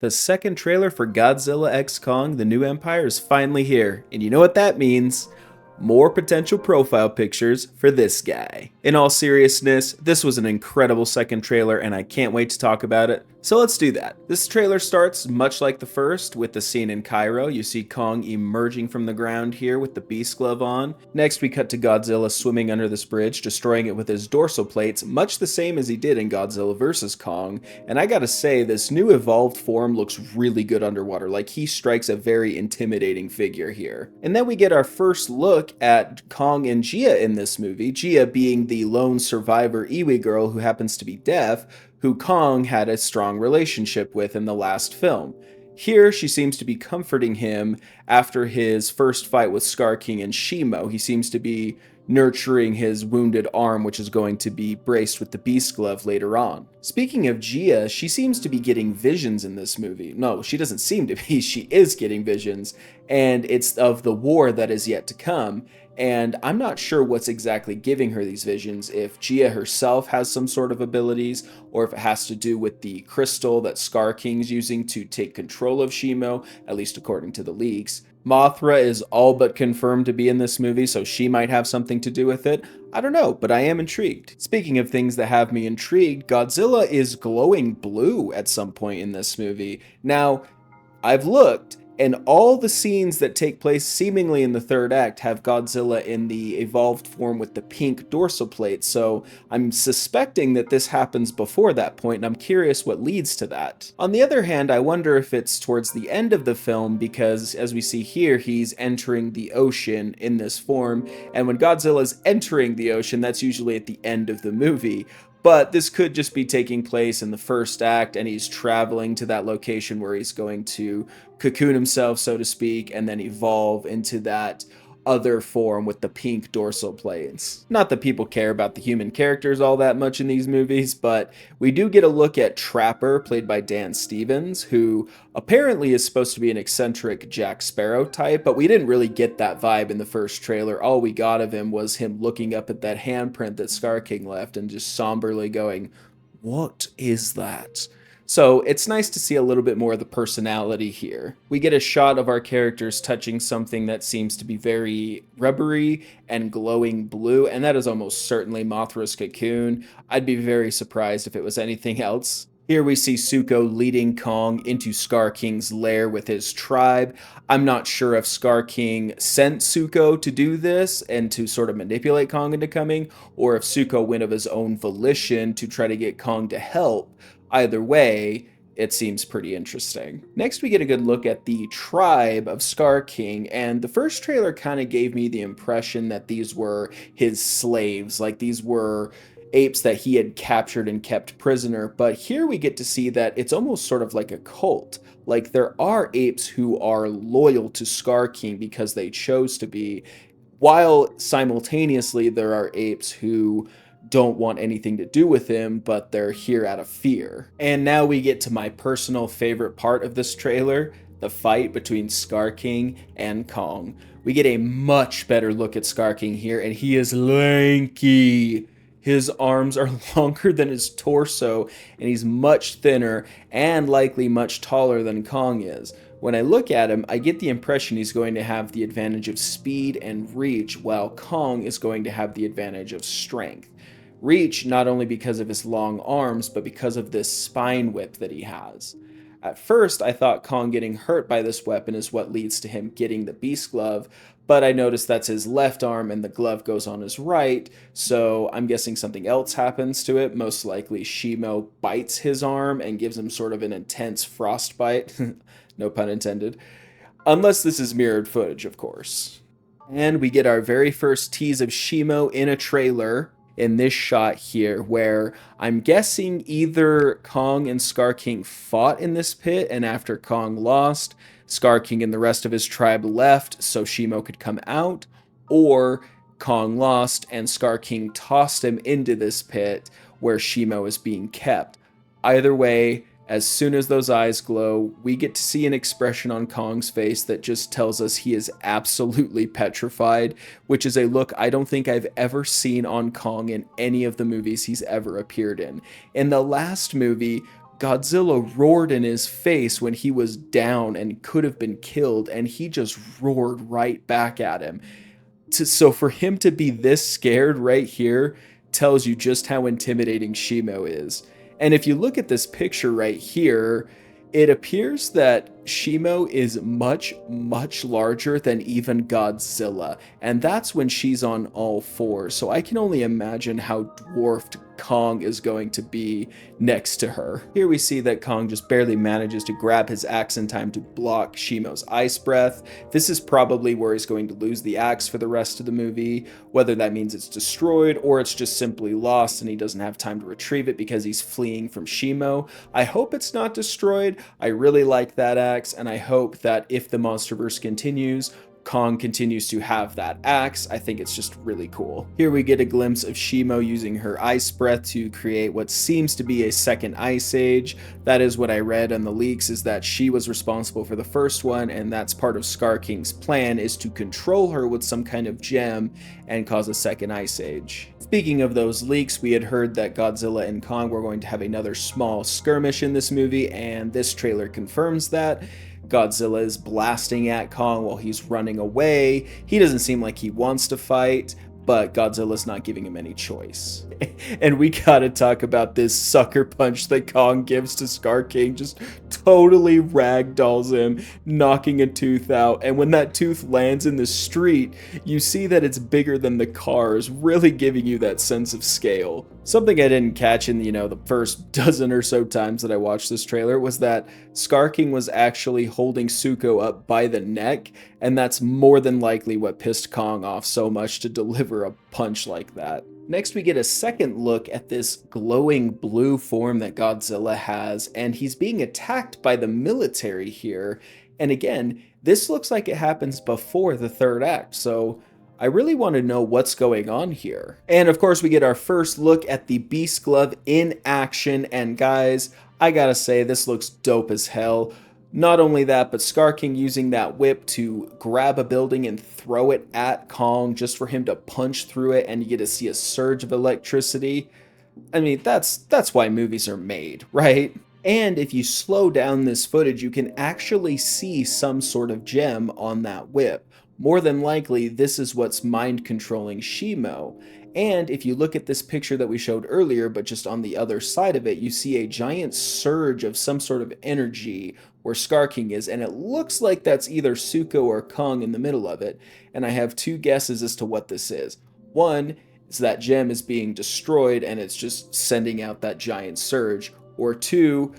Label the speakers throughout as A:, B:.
A: The second trailer for Godzilla x Kong: The New Empire is finally here, and you know what that means? More potential profile pictures for this guy. In all seriousness, this was an incredible second trailer and I can't wait to talk about it. So let's do that. This trailer starts much like the first with the scene in Cairo. You see Kong emerging from the ground here with the beast glove on. Next we cut to Godzilla swimming under this bridge, destroying it with his dorsal plates, much the same as he did in Godzilla vs. Kong. And I gotta say, this new evolved form looks really good underwater, like he strikes a very intimidating figure here. And then we get our first look at Kong and Gia in this movie, Gia being the lone survivor Iwi girl who happens to be deaf, who Kong had a strong relationship with in the last film. Here, she seems to be comforting him after his first fight with Scar King and Shimo. He seems to be nurturing his wounded arm, which is going to be braced with the Beast Glove later on. Speaking of Gia, she seems to be getting visions in this movie. No, she doesn't seem to be, she is getting visions, and it's of the war that is yet to come. And I'm not sure what's exactly giving her these visions, if Gia herself has some sort of abilities, or if it has to do with the crystal that Scar King's using to take control of Shimo, at least according to the leaks. Mothra is all but confirmed to be in this movie, so she might have something to do with it. I don't know, but I am intrigued. Speaking of things that have me intrigued, Godzilla is glowing blue at some point in this movie. Now, I've looked, and all the scenes that take place seemingly in the third act have Godzilla in the evolved form with the pink dorsal plate, so I'm suspecting that this happens before that point, and I'm curious what leads to that. On the other hand, I wonder if it's towards the end of the film, because as we see here, he's entering the ocean in this form, and when Godzilla's entering the ocean, that's usually at the end of the movie. But this could just be taking place in the first act, and he's traveling to that location where he's going to cocoon himself, so to speak, and then evolve into that other form with the pink dorsal plates. Not that people care about the human characters all that much in these movies, but we do get a look at Trapper, played by Dan Stevens, who apparently is supposed to be an eccentric Jack Sparrow type, but we didn't really get that vibe in the first trailer. All we got of him was him looking up at that handprint that Scar King left and just somberly going, "What is that?" So it's nice to see a little bit more of the personality here. We get a shot of our characters touching something that seems to be very rubbery and glowing blue, and that is almost certainly Mothra's cocoon. I'd be very surprised if it was anything else. Here we see Zuko leading Kong into Scar King's lair with his tribe. I'm not sure if Scar King sent Zuko to do this and to sort of manipulate Kong into coming, or if Zuko went of his own volition to try to get Kong to help. Either way, it seems pretty interesting. Next, we get a good look at the tribe of Scar King, and the first trailer kind of gave me the impression that these were his slaves, like these were apes that he had captured and kept prisoner, but here we get to see that it's almost sort of like a cult. Like there are apes who are loyal to Scar King because they chose to be, while simultaneously there are apes who don't want anything to do with him, but they're here out of fear. And now we get to my personal favorite part of this trailer, the fight between Scar King and Kong. We get a much better look at Scar King here, and he is lanky. His arms are longer than his torso, and he's much thinner and likely much taller than Kong is. When I look at him, I get the impression he's going to have the advantage of speed and reach, while Kong is going to have the advantage of strength. Reach not only because of his long arms, but because of this spine whip that he has. At first, I thought Kong getting hurt by this weapon is what leads to him getting the Beast Glove, but I noticed that's his left arm and the glove goes on his right, so I'm guessing something else happens to it. Most likely Shimo bites his arm and gives him sort of an intense frostbite, no pun intended, unless this is mirrored footage, of course. And we get our very first tease of Shimo in a trailer, in this shot here, where I'm guessing either Kong and Scar King fought in this pit, and after Kong lost, Scar King and the rest of his tribe left so Shimo could come out, or Kong lost and Scar King tossed him into this pit where Shimo is being kept. Either way, as soon as those eyes glow, we get to see an expression on Kong's face that just tells us he is absolutely petrified, which is a look I don't think I've ever seen on Kong in any of the movies he's ever appeared in. In the last movie, Godzilla roared in his face when he was down and could have been killed, and he just roared right back at him. So for him to be this scared right here tells you just how intimidating Shimo is. And if you look at this picture right here, it appears that Shimo is much, much larger than even Godzilla, and that's when she's on all fours. So I can only imagine how dwarfed Kong is going to be next to her. Here we see that Kong just barely manages to grab his axe in time to block Shimo's ice breath. This is probably where he's going to lose the axe for the rest of the movie, whether that means it's destroyed or it's just simply lost and he doesn't have time to retrieve it because he's fleeing from Shimo. I hope it's not destroyed. I really like that axe, and I hope that if the MonsterVerse continues, Kong continues to have that axe. I think it's just really cool. Here we get a glimpse of Shimo using her ice breath to create what seems to be a second ice age. That is what I read on the leaks, is that she was responsible for the first one, and that's part of Scar King's plan, is to control her with some kind of gem and cause a second ice age. Speaking of those leaks, we had heard that Godzilla and Kong were going to have another small skirmish in this movie, and this trailer confirms that. Godzilla is blasting at Kong while he's running away. He doesn't seem like he wants to fight, but Godzilla's not giving him any choice. And we gotta talk about this sucker punch that Kong gives to Scar King. Just totally ragdolls him, knocking a tooth out. And when that tooth lands in the street, you see that it's bigger than the cars, really giving you that sense of scale. Something I didn't catch in, the first dozen or so times that I watched this trailer was that Scar King was actually holding Zuko up by the neck, and that's more than likely what pissed Kong off so much to deliver a punch like that. Next, we get a second look at this glowing blue form that Godzilla has, and he's being attacked by the military here. And again, this looks like it happens before the third act, so I really want to know what's going on here. And of course, we get our first look at the Beast Glove in action, and guys, I gotta say, this looks dope as hell. Not only that, but Scar King using that whip to grab a building and throw it at Kong just for him to punch through it, and you get to see a surge of electricity. I mean, that's why movies are made, right? And if you slow down this footage, you can actually see some sort of gem on that whip. More than likely, this is what's mind controlling Shimo. And if you look at this picture that we showed earlier, but just on the other side of it, you see a giant surge of some sort of energy where Scar King is, and it looks like that's either Zuko or Kong in the middle of it. And I have two guesses as to what this is. One is that gem is being destroyed and it's just sending out that giant surge. Or two,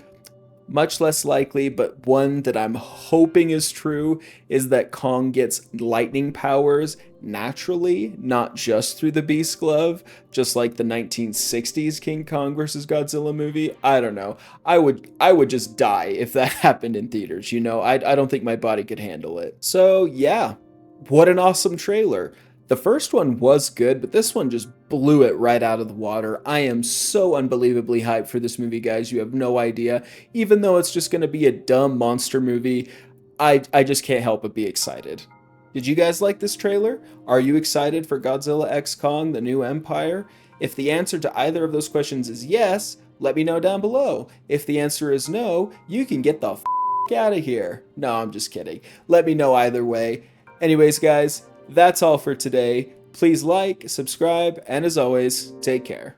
A: much less likely, but one that I'm hoping is true, is that Kong gets lightning powers naturally, not just through the Beast Glove, just like the 1960s King Kong vs. Godzilla movie. I don't know. I would just die if that happened in theaters, I don't think my body could handle it. So yeah, what an awesome trailer. The first one was good, but this one just blew it right out of the water. I am so unbelievably hyped for this movie, guys. You have no idea. Even though it's just going to be a dumb monster movie, I just can't help but be excited. Did you guys like this trailer? Are you excited for Godzilla x Kong, the New Empire? If the answer to either of those questions is yes, let me know down below. If the answer is no, you can get the f*** out of here. No, I'm just kidding. Let me know either way. Anyways, guys, that's all for today. Please like, subscribe, and as always, take care.